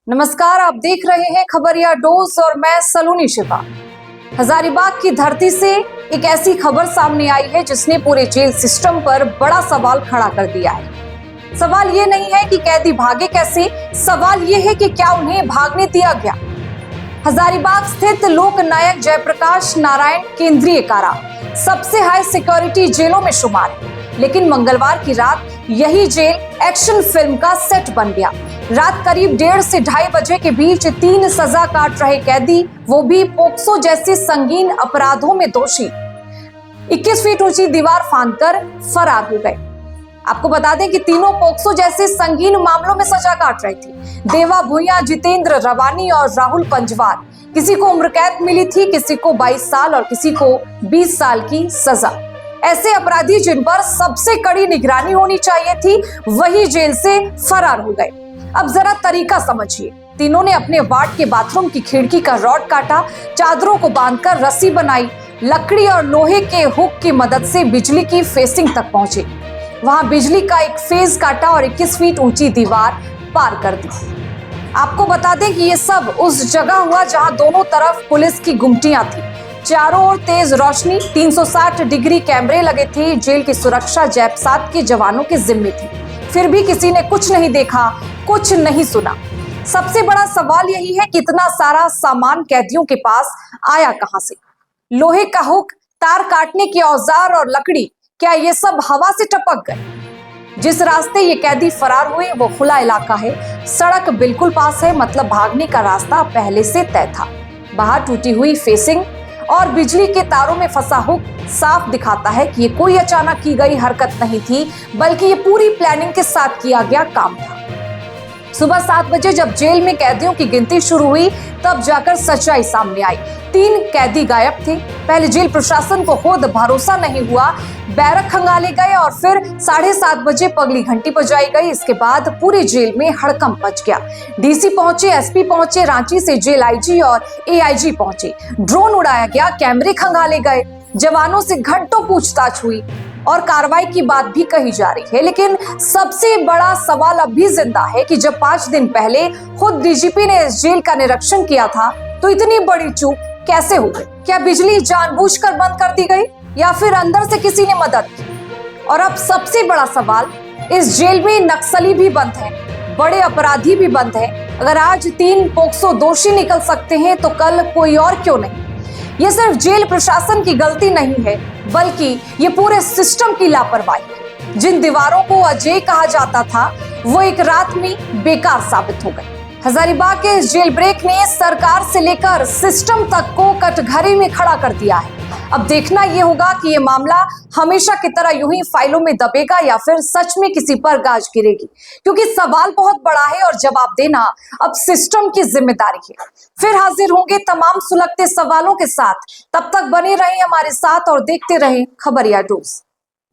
नमस्कार, आप देख रहे हैं खबरिया डोज और मैं सलोनी शिवा। हजारीबाग की धरती से एक ऐसी खबर सामने आई है जिसने पूरे जेल सिस्टम पर बड़ा सवाल खड़ा कर दिया है। सवाल ये नहीं है कि कैदी भागे कैसे, सवाल ये है कि क्या उन्हें भागने दिया गया। हजारीबाग स्थित लोक नायक जयप्रकाश नारायण केंद्रीय कारा सबसे हाई सिक्योरिटी जेलों में शुमार है, लेकिन मंगलवार की रात यही जेल एक्शन फिल्म का सेट बन गया। रात करीब 1:30 से 2:30 बजे के बीच 3 सजा काट रहे कैदी, वो भी पोक्सो जैसे संगीन अपराधों में दोषी, 21 फीट ऊंची दीवार फांदकर फरार हो गए। आपको बता दें कि तीनों पोक्सो जैसे संगीन मामलों में सजा काट रही थी। देवा भुइयां, जितेंद्र रवानी और राहुल पंजवार। किसी को उम्र कैद मिली थी, किसी को 22 साल और किसी को 20 साल की सजा। ऐसे अपराधी जिन पर सबसे कड़ी निगरानी होनी चाहिए थी, वही जेल से फरार हो गए। अब जरा तरीका समझिए। तीनों ने अपने वार्ड के बाथरूम की खिड़की का रॉड काटा, चादरों को बांधकर रस्सी बनाई, लकड़ी और लोहे के हुक की मदद से बिजली की फेसिंग तक पहुंचे। वहां बिजली का एक फेज काटा और 21 फीट ऊंची दीवार पार कर दी। आपको बता दें कि ये सब उस जगह हुआ जहां दोनों तरफ पुलिस की गुमटियां थी, चारों ओर तेज रोशनी, 360 डिग्री कैमरे लगे थे। जेल की सुरक्षा जैप-7 के जवानों के जिम्मे थी, फिर भी किसी ने कुछ नहीं देखा, कुछ नहीं सुना। सबसे बड़ा सवाल यही है कि इतना सारा सामान कैदियों के पास आया कहां से? लोहे का हुक, तार काटने के औजार और लकड़ी, क्या ये सब हवा से टपक गए? जिस रास्ते ये कैदी फरार हुए वो खुला इलाका है, सड़क बिल्कुल पास है, मतलब भागने का रास्ता पहले से तय था। बाहर टूटी हुई फेसिंग और बिजली के तारों में फंसा हुक साफ दिखाता है कि ये कोई अचानक की गई हरकत नहीं थी, बल्कि ये पूरी प्लानिंग के साथ किया गया काम था। सुबह 7 बजे जब जेल में कैदियों की गिनती शुरू हुई, तब जाकर सच्चाई सामने आई। 3 कैदी गायब थे। पहले जेल प्रशासन को खुद भरोसा नहीं हुआ, बैरक खंगाले गए और फिर 7:30 बजे पगली घंटी बजाई गई। इसके बाद पूरे जेल में हड़कंप मच गया। डीसी पहुंचे, एसपी पहुंचे, रांची से जेल आईजी और एआईजी पहुंचे। ड्रोन उड़ाया गया, कैमरे खंगाले गए, जवानों से घंटों पूछताछ हुई और कार्रवाई की बात भी कही जा रही है। लेकिन सबसे बड़ा सवाल अब भी जिंदा है कि जब 5 दिन पहले खुद डीजीपी ने इस जेल का निरीक्षण किया था, तो इतनी बड़ी चूक कैसे हो गई? क्या बिजली जानबूझकर बंद कर दी गई या फिर अंदर से किसी ने मदद की? और अब सबसे बड़ा सवाल, इस जेल में नक्सली भी बंद है, बड़े अपराधी भी बंद है। अगर आज 3 पोक्सो दोषी निकल सकते हैं तो कल कोई और क्यों नहीं? ये सिर्फ जेल प्रशासन की गलती नहीं है, बल्कि ये पूरे सिस्टम की लापरवाही है। जिन दीवारों को अजय कहा जाता था, वो एक रात में बेकार साबित हो गए। हजारीबाग के इस जेल ब्रेक ने सरकार से लेकर सिस्टम तक को कटघरे में खड़ा कर दिया है। अब देखना यह होगा कि ये मामला हमेशा की तरह यूं ही फाइलों में दबेगा या फिर सच में किसी पर गाज गिरेगी, क्योंकि सवाल बहुत बड़ा है और जवाब देना अब सिस्टम की जिम्मेदारी है। फिर हाजिर होंगे तमाम सुलगते सवालों के साथ। तब तक बने रहें हमारे साथ और देखते रहें खबरिया डोज।